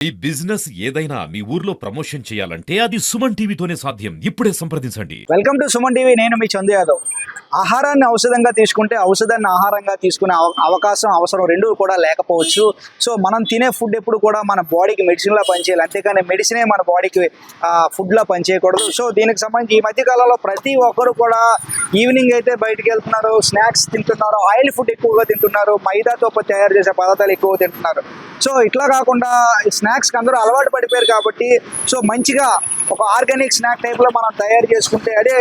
ఈ బిజినెస్ ఏదైనా మీ ఊర్లో ప్రమోషన్ చేయాలంటే అది సుమన్ టీవీతోనే సాధ్యం. ఇప్పుడే సంప్రదించండి. Welcome to Suman TV. నేను మీ చందు యాదవ్. ఆహారాన్ని ఔషధంగా తీసుకుంటే ఔషధాన్ని ఆహారంగా తీసుకునే అవకాశం అవసరం రెండూ కూడా లేకపోవచ్చు. సో మనం తినే ఫుడ్ ఎప్పుడు కూడా మన బాడీకి మెడిసిన్లా పనిచేయాలి, అంతేకాని మెడిసినే మన బాడీకి ఫుడ్లా పనిచేయకూడదు. సో దీనికి సంబంధించి ఈ మధ్యకాలంలో ప్రతి ఒక్కరు కూడా ఈవినింగ్ అయితే బయటికి వెళ్తున్నారు, స్నాక్స్ తింటున్నారు, ఆయిల్ ఫుడ్ ఎక్కువగా తింటున్నారు, మైదాతో తయారు చేసే పదార్థాలు ఎక్కువగా తింటున్నారు. సో ఇట్లా కాకుండా స్నాక్స్కి అందరూ అలవాటు పడిపోయారు కాబట్టి సో మంచిగా ఒక ఆర్గానిక్ స్నాక్ టైప్లో మనం తయారు చేసుకుంటే, అదే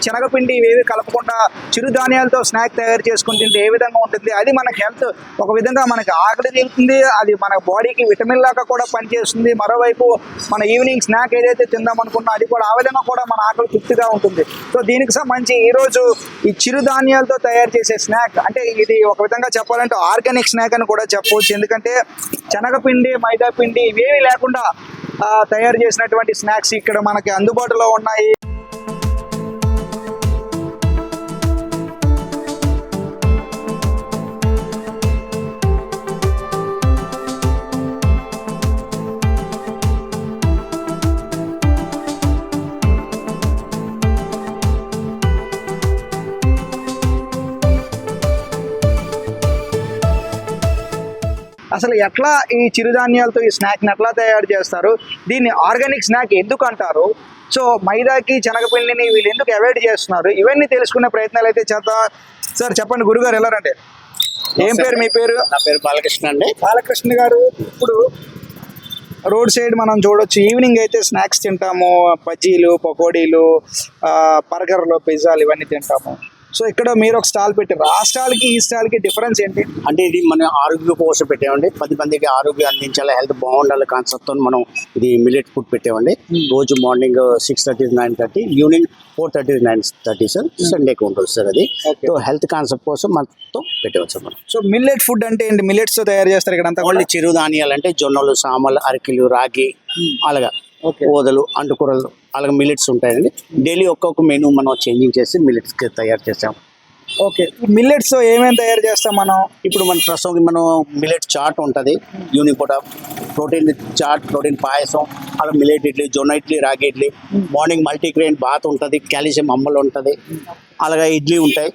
శనగపిండి ఇవేవి కలపకుండా చిరుధాన్యాలతో స్నాక్ తయారు చేసుకుని తింటే ఏ విధంగా ఉంటుంది, అది మనకి హెల్త్ ఒక విధంగా మనకి ఆకలి తీరుతుంది, అది మన బాడీకి విటమిన్ లాగా కూడా పనిచేస్తుంది. మరోవైపు మన ఈవినింగ్ స్నాక్ ఏదైతే తిందాం అనుకున్నా అది కూడా ఆ విధంగా కూడా మన ఆకలి తృప్తిగా ఉంటుంది. సో దీనికి సంబంధించి ఈరోజు ఈ చిరుధాన్యాలతో తయారు చేసే స్నాక్, అంటే ఇది ఒక విధంగా చెప్పాలంటే ఆర్గానిక్ స్నాక్ అని కూడా చెప్పవచ్చు. ఎందుకంటే శనగపిండి, మైదా పిండి ఇవేవి లేకుండా తయారు చేసినటువంటి స్నాక్స్ ఇక్కడ మనకి అందుబాటులో ఉన్నాయి. అసలు ఎట్లా ఈ చిరుధాన్యాలతో ఈ స్నాక్ని ఎట్లా తయారు చేస్తారు, దీన్ని ఆర్గానిక్ స్నాక్ ఎందుకు అంటారు, సో మైదాకి శనగపిండిని వీళ్ళు ఎందుకు అవాయిడ్ చేస్తున్నారు, ఇవన్నీ తెలుసుకునే ప్రయత్నాలు అయితే చేద్దాం. సార్ చెప్పండి గురుగారు, ఎలారంటే ఏం పేరు మీ పేరు? నా పేరు బాలకృష్ణ అండి. బాలకృష్ణ గారు, ఇప్పుడు రోడ్ సైడ్ మనం చూడొచ్చు ఈవినింగ్ అయితే స్నాక్స్ తింటాము, బజ్జీలు, పకోడీలు, బర్గర్లు, పిజ్జాలు ఇవన్నీ తింటాము. సో ఇక్కడ మీరు ఒక స్టాల్ పెట్టారు, ఆ స్టాల్కి ఈ స్టాల్కి డిఫరెన్స్ ఏంటి? అంటే ఇది మన ఆరోగ్యం కోసం పెట్టామండి. 10 మందికి ఆరోగ్యం అందించాలి, హెల్త్ బాగుండాలి కాన్సెప్ట్తో మనం ఇది మిల్లెట్ ఫుడ్ పెట్టామండి. రోజు morning 6:30 to 9:30, evening 4:30 to 9:30 sir. సండేకి ఉంటుంది సార్ అది. సో హెల్త్ కాన్సెప్ట్ కోసం మనతో పెట్టాము సార్ మనం. సో మిల్లెట్ ఫుడ్ అంటే ఏంటి? మిల్లెట్స్తో తయారు చేస్తారు ఇక్కడ అంతా? ఓన్లీ చిరుధాన్యాలు అంటే జొన్నలు, సామలు, అరికెలు, రాగి, అలాగా ఓదలు, అంటుకూరలు, అలాగే మిల్లెట్స్ ఉంటాయండి. డైలీ ఒక్కొక్క మెనూ మనం చేంజింగ్ చేసి మిల్లెట్స్కి తయారు చేసాం. ఓకే, మిల్లెట్స్ ఏమేమి తయారు చేస్తాం మనం? ఇప్పుడు మన ప్రస్తుతం మనం మిల్లెట్ చాట్ ఉంటుంది, ఈవినింగ్ పూట ప్రోటీన్ చాట్, ప్రోటీన్ పాయసం, అలా మిల్లెట్ ఇడ్లీ, జొన్న ఇడ్లీ, రాగి ఇడ్లీ, మార్నింగ్ మల్టీగ్రెయిన్ బాత్ ఉంటుంది, కాల్షియం అమ్మలు ఉంటుంది, అలాగే ఇడ్లీ ఉంటాయి.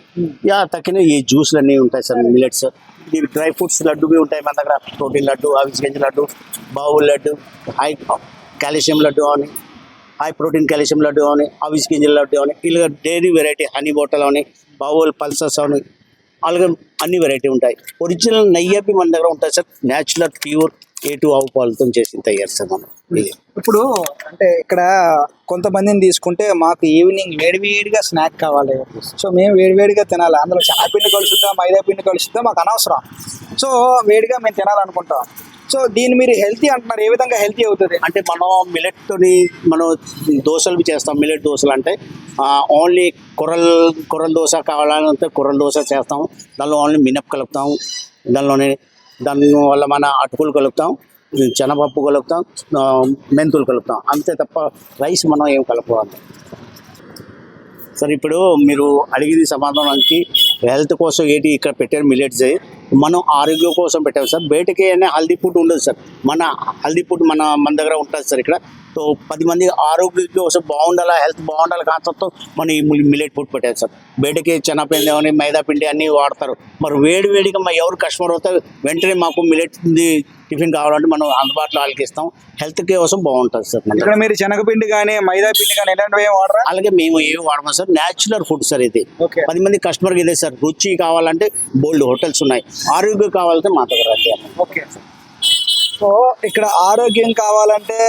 తక్కిన ఈ జ్యూస్లు అన్నీ ఉంటాయి సార్. మిల్లెట్స్ ఈ డ్రై ఫ్రూట్స్ లడ్డు ఉంటాయి మన దగ్గర, ప్రోటీన్ లడ్డు, అవిసె గింజ లడ్డు, బావుల్ లడ్డు, హై కాల్షియం లడ్డు అని, హై ప్రోటీన్ కాల్షియం లడ్డు అని, అవిసె గింజల లడ్డు అని, ఇలా డైరీ వెరైటీ, హనీ బోటల్ అని, బావుల్ పల్సస్ అని, అలాగే అన్ని వెరైటీ ఉంటాయి. ఒరిజినల్ నెయ్యి మన దగ్గర ఉంటాయి సార్. న్యాచురల్ ప్యూర్ A2 ఆవు పాలతో చేసి తయారు సార్ మనం. ఇది ఇప్పుడు అంటే ఇక్కడ కొంతమందిని తీసుకుంటే మాకు ఈవినింగ్ వేడివేడిగా స్నాక్ కావాలి, సో మేము వేడివేడిగా తినాలి, అందులో శనగపిండి కలుసుద్దాం, మైదా పిండి కలుసుద్దాం, మాకు అనవసరం, సో వేడిగా మేము తినాలనుకుంటాం. సో దీన్ని మీరు హెల్తీ అంటున్నారు, ఏ విధంగా హెల్తీ అవుతుంది? అంటే మనం మిల్లెట్తోని మనం దోశలు చేస్తాం. మిల్లెట్ దోశలు అంటే ఓన్లీ కొర్రల దోశ కావాలంటే కొర్రల దోశ చేస్తాం. దానిలో ఓన్లీ మినప్ కలుపుతాం, దానివల్ల మన అటుకులు కలుపుతాం, శనగపప్పు కలుపుతాం, మెంతులు కలుపుతాం, అంతే తప్ప రైస్ మనం ఏం కలుపుకోవాలి సార్. ఇప్పుడు మీరు అడిగింది సమాధానానికి హెల్త్ కోసం ఏంటి ఇక్కడ పెట్టారు మిల్లెట్స్, మనం ఆరోగ్యం కోసం పెట్టాము సార్. బయటకి అనే హెల్దీ ఫుడ్ ఉండదు సార్, మన హెల్దీ ఫుడ్ మన దగ్గర ఉంటుంది సార్ ఇక్కడ. సో 10 మంది ఆరోగ్యం కోసం బాగుండాలి, హెల్త్ బాగుండాలి కాన్సెప్ట్తో మనం ఈ మిల్లెట్ ఫుడ్ పెట్టారు సార్. బయటకి శనగపిండి అని, మైదా పిండి అన్నీ వాడతారు. మరి వేడిగా ఎవరు కస్టమర్ అవుతారు, వెంటనే మాకు మిల్లెట్ టిఫిన్ కావాలంటే మనం అందుబాటులో వాళ్ళకి ఇస్తాం. హెల్త్ కోసం బాగుంటుంది సార్. ఇక్కడ మీరు శనగపిండి కానీ మైదా పిండి కానీ ఎలాంటివి ఏమి వాడరా? అలాగే మేము ఏమి వాడము సార్, న్యాచురల్ ఫుడ్ సార్ ఇది. 10 మంది కస్టమర్కి ఇదే సార్. రుచి కావాలంటే బోల్డ్ హోటల్స్ ఉన్నాయి, ఆరోగ్యం కావాలంటే మా దగ్గర. ఓకే, సో ఇక్కడ ఆరోగ్యం కావాలంటే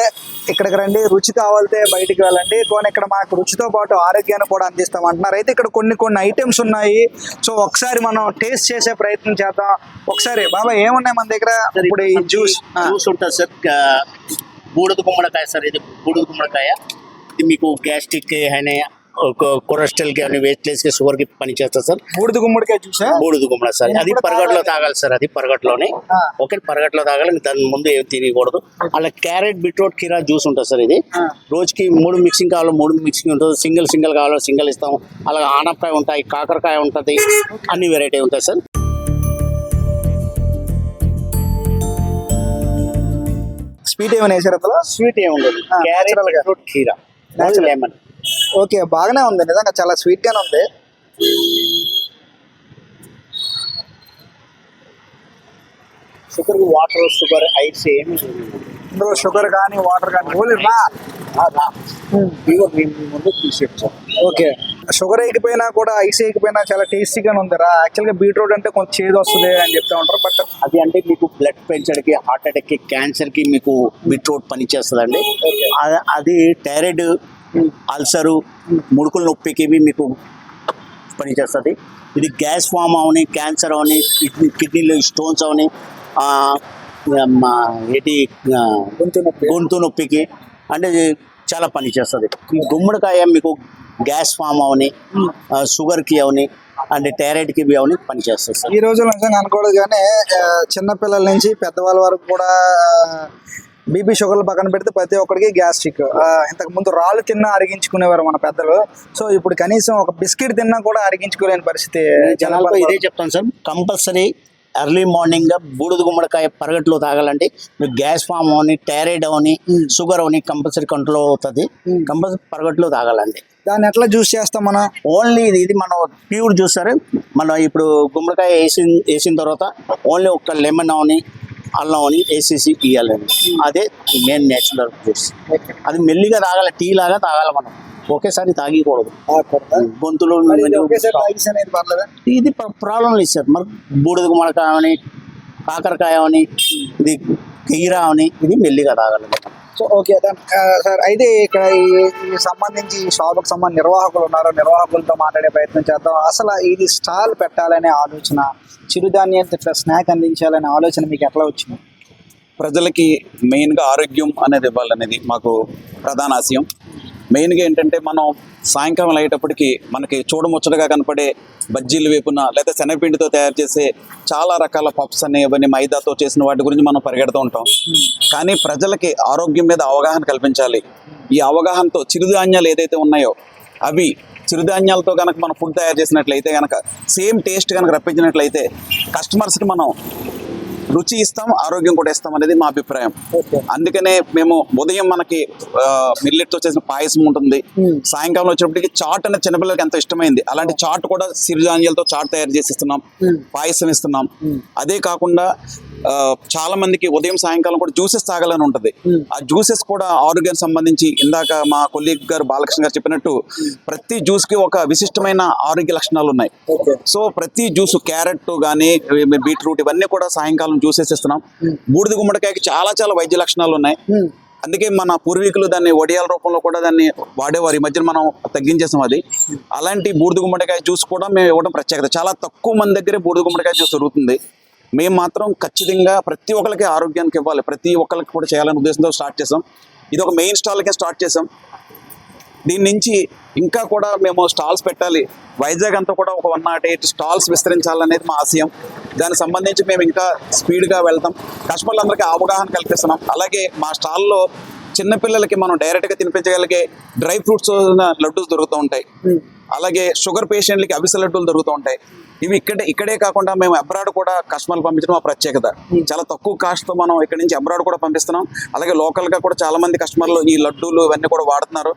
ఇక్కడికి రండి, రుచి కావాలంటే బయటికి వెళ్ళండి, కానీ ఇక్కడ మాకు రుచితో పాటు ఆరోగ్యాన్ని కూడా అందిస్తాం అంటున్నారు. అయితే ఇక్కడ కొన్ని ఐటమ్స్ ఉన్నాయి, సో ఒకసారి మనం టేస్ట్ చేసే ప్రయత్నం చేద్దాం. ఒకసారి బాబా ఏమున్నాయి మన దగ్గర? ఇప్పుడు ఈ జ్యూస్ ఉంటుంది సార్, బూడిద గుమ్మడికాయ సార్. ఇది బూడిద గుమ్మడికాయ, ఇది మీకు గ్యాస్ట్రిక్ అనే కొలెస్ట్రాల్ కి అని, వెయిట్ లెస్ కి, షుగర్ కి పని చేస్తారు సార్. బూడిద గుమ్మడికాయ జ్యూసా? బూడిద గుమ్మడి సార్, అది పరగట్లో తాగాలి సార్. అది పరగట్లోనే ఓకే, పరగట్లో తాగాలి, దాని ముందు ఏం తినకూడదు. అలా క్యారెట్, బీట్రూట్, కీరా జ్యూస్ ఉంటుంది సార్. ఇది రోజుకి 3 మిక్సింగ్ కావాలో 3 మిక్సింగ్ ఉంటుంది, సింగిల్ కావాలో సింగిల్ ఇస్తాం. అలాగే ఆనపకాయ ఉంటాయి, కాకరకాయ ఉంటుంది, అన్ని వెరైటీ ఉంటాయి సార్. స్వీట్ ఏమైనా వేసారు అందులో? స్వీట్ ఏముండదు, ఆ, క్యారెట్ natural గా. బీట్రూట్ కీరా Natural. లెమన్. ఓకే, బాగానే ఉంది, నిజంగా చాలా స్వీట్ గానే ఉంది. షుగర్ వాటర్ షుగర్ ఐస్ ఏమి ఇందులో షుగర్ కానీ వాటర్ కానీ ఓన్లీ రా. ఇగో మేము ముందు తీసేచ్చాం. ఓకే, షుగర్ వేయకపోయినా కూడా ఐస్ వేయకపోయినా చాలా టేస్టీగానే ఉంది రా. యాక్చువల్గా బీట్రూట్ అంటే కొంచెం చేదు వస్తుంది అని చెప్తా ఉంటారు, బట్ అది అంటే మీకు బ్లడ్ పెంచడానికి, హార్ట్ అటాక్ కి, క్యాన్సర్ కి మీకు బీట్రూట్ పనిచేస్తుందండి. అది థైరాయిడ్, అల్సరు, ముడుకుల నొప్పికి మీకు పనిచేస్తుంది. ఇది గ్యాస్ ఫామ్ అవని, క్యాన్సర్ అవని, కిడ్నీలో స్టోన్స్ అవని, ఏంటి గొంతు నొప్పికి అంటే చాలా పని చేస్తుంది. ఈ గుమ్మడికాయ మీకు గ్యాస్ ఫామ్ అవని, షుగర్కి అవని, అంటే థైరాయిడ్కి అవని పని చేస్తుంది సార్. ఈ రోజుల్లో నిజంగా అనకూడదు కానీ చిన్నపిల్లల నుంచి పెద్దవాళ్ళ వరకు కూడా బీపీ షుగర్లు పక్కన పెడితే ప్రతి ఒక్కరికి గ్యాస్ట్రిక్. ఇంతకు ముందు రాళ్ళు తిన్నా అరిగించుకునేవారు మన పెద్దలు. సో ఇప్పుడు కనీసం ఒక బిస్కెట్ తిన్నా కూడా అరిగించుకోలేని పరిస్థితి జనాలకు ఇదే చెప్తాను సార్, కంపల్సరీ ఎర్లీ మార్నింగ్ బూడిద గుమ్మడికాయ పరగట్లో తాగాలంటే మీకు గ్యాస్ ఫామ్ అవని, థైరాయిడ్ అవని, షుగర్ అవని కంపల్సరీ కంట్రోల్ అవుతుంది. కంపల్సరీ పరగట్లో తాగాలండి. దాన్ని ఎట్లా జ్యూస్ చేస్తాం మనం? ఓన్లీ ఇది మనం ప్యూర్ జ్యూస్ సార్. మనం ఇప్పుడు గుమ్మడికాయ వేసిన తర్వాత ఓన్లీ ఒక లెమన్ అవని, అల్లం అని వేసేసి ఇవ్వాలండి. అదే మెయిన్ నేచురల్ జ్యూస్. అది మెల్లిగా తాగాలి, టీ లాగా తాగాలి. మనం ఒకేసారి తాగకూడదు, గొంతులో ఇది ప్రాబ్లం లేదు సార్. మరి బూడిద గుమ్మడికాయ అని, కాకరకాయ అని, ఇది కీరా అని, ఇది మెల్లిగా తాగాలి. సో ఓకే సార్, అయితే ఇక్కడ ఈ సంబంధించి ఈ షాప్కి సంబంధించి నిర్వాహకులు ఉన్నారు, నిర్వాహకులతో మాట్లాడే ప్రయత్నం చేద్దాం. అసలు ఇది స్టాల్ పెట్టాలనే ఆలోచన, చిరుధాన్యం ఇట్లా స్నాక్ అందించాలనే ఆలోచన మీకు ఎట్లా వచ్చింది? ప్రజలకి మెయిన్గా ఆరోగ్యం అనేది ఇవ్వాలనేది మాకు ప్రధాన ఆశయం. మెయిన్గా ఏంటంటే మనం సాయంకాలం అయ్యేటప్పటికి మనకి చూడముచ్చటగా కనపడే బజ్జీలు వేపున లేదా శనగపిండితో తయారు చేసే చాలా రకాల పప్స్ అని, ఇవన్నీ మైదాతో చేసిన వాటి గురించి మనం పరిగెడుతూ ఉంటాం. కానీ ప్రజలకి ఆరోగ్యం మీద అవగాహన కల్పించాలి. ఈ అవగాహనతో చిరుధాన్యాలు ఏదైతే ఉన్నాయో అవి చిరుధాన్యాలతో కనుక మనం ఫుడ్ తయారు చేసినట్లయితే కనుక సేమ్ టేస్ట్ కనుక రప్పించినట్లయితే కస్టమర్స్కి మనం రుచి ఇస్తాం, ఆరోగ్యం కూడా ఇస్తాం అనేది మా అభిప్రాయం. అందుకనే మేము ఉదయం మనకి మిల్లెట్తో చేసిన పాయసం ఉంటుంది, సాయంకాలం వచ్చేటప్పటికి చాట్ అనేది చిన్నపిల్లలకి ఎంతో ఇష్టమైంది. అలాంటి చాట్ కూడా సిరిధాన్యాలతో చాట్ తయారు చేసి ఇస్తున్నాం, పాయసం ఇస్తున్నాం. అదే కాకుండా చాలా మందికి ఉదయం సాయంకాలం కూడా జ్యూసెస్ తాగాలని ఉంటుంది. ఆ జ్యూసెస్ కూడా ఆరోగ్యానికి సంబంధించి ఇందాక మా కొలీగ్ గారు బాలకృష్ణ గారు చెప్పినట్టు ప్రతి జ్యూస్ కి ఒక విశిష్టమైన ఆరోగ్య లక్షణాలు ఉన్నాయి. సో ప్రతి జ్యూస్, క్యారెట్ కానీ, బీట్రూట్, ఇవన్నీ కూడా సాయంకాలం జ్యూసెస్ ఇస్తున్నాం. బూడిద గుమ్మడికాయకి చాలా చాలా వైద్య లక్షణాలు ఉన్నాయి. అందుకే మన పూర్వీకులు దాన్ని వడియాల రూపంలో కూడా దాన్ని వాడేవారు. ఈ మధ్యన మనం తగ్గించేసాం అది. అలాంటి బూడిద గుమ్మడికాయ జ్యూస్ కూడా మేము ఇవ్వడం ప్రత్యేకత. చాలా తక్కువ మంది దగ్గరే బూడిద గుమ్మడికాయ జ్యూస్ దొరుకుతుంది. మేము మాత్రం ఖచ్చితంగా ప్రతి ఒక్కరికి ఆరోగ్యానికి ఇవ్వాలి, ప్రతి ఒక్కరికి కూడా చేయాలనే ఉద్దేశంతో స్టార్ట్ చేసాం. ఇది ఒక మెయిన్ స్టాల్కే స్టార్ట్ చేసాం. దీని నుంచి ఇంకా కూడా మేము స్టాల్స్ పెట్టాలి. వైజాగ్ అంతా కూడా ఒక 108 స్టాల్స్ విస్తరించాలనేది మా ఆశయం. దానికి సంబంధించి మేము ఇంకా స్పీడ్గా వెళ్తాం. కస్టమర్లందరికీ అవగాహన కల్పిస్తున్నాం. అలాగే మా స్టాల్లో చిన్నపిల్లలకి మనం డైరెక్ట్గా తినిపించగలిగే డ్రై ఫ్రూట్స్ లడ్డూస్ దొరుకుతూ ఉంటాయి. అలాగే షుగర్ పేషెంట్లకి అవిసె లడ్డూలు దొరుకుతూ ఉంటాయి. ఇవి ఇక్కడే కాకుండా మేము అబ్రాడ్ కూడా కస్టమర్లు పంపించడం మా ప్రత్యేకత. చాలా తక్కువ కాస్ట్తో మనం ఇక్కడ నుంచి అబ్రాడ్ కూడా పంపిస్తున్నాం. అలాగే లోకల్గా కూడా చాలా మంది కస్టమర్లు ఈ లడ్డూలు ఇవన్నీ కూడా వాడుతున్నారు.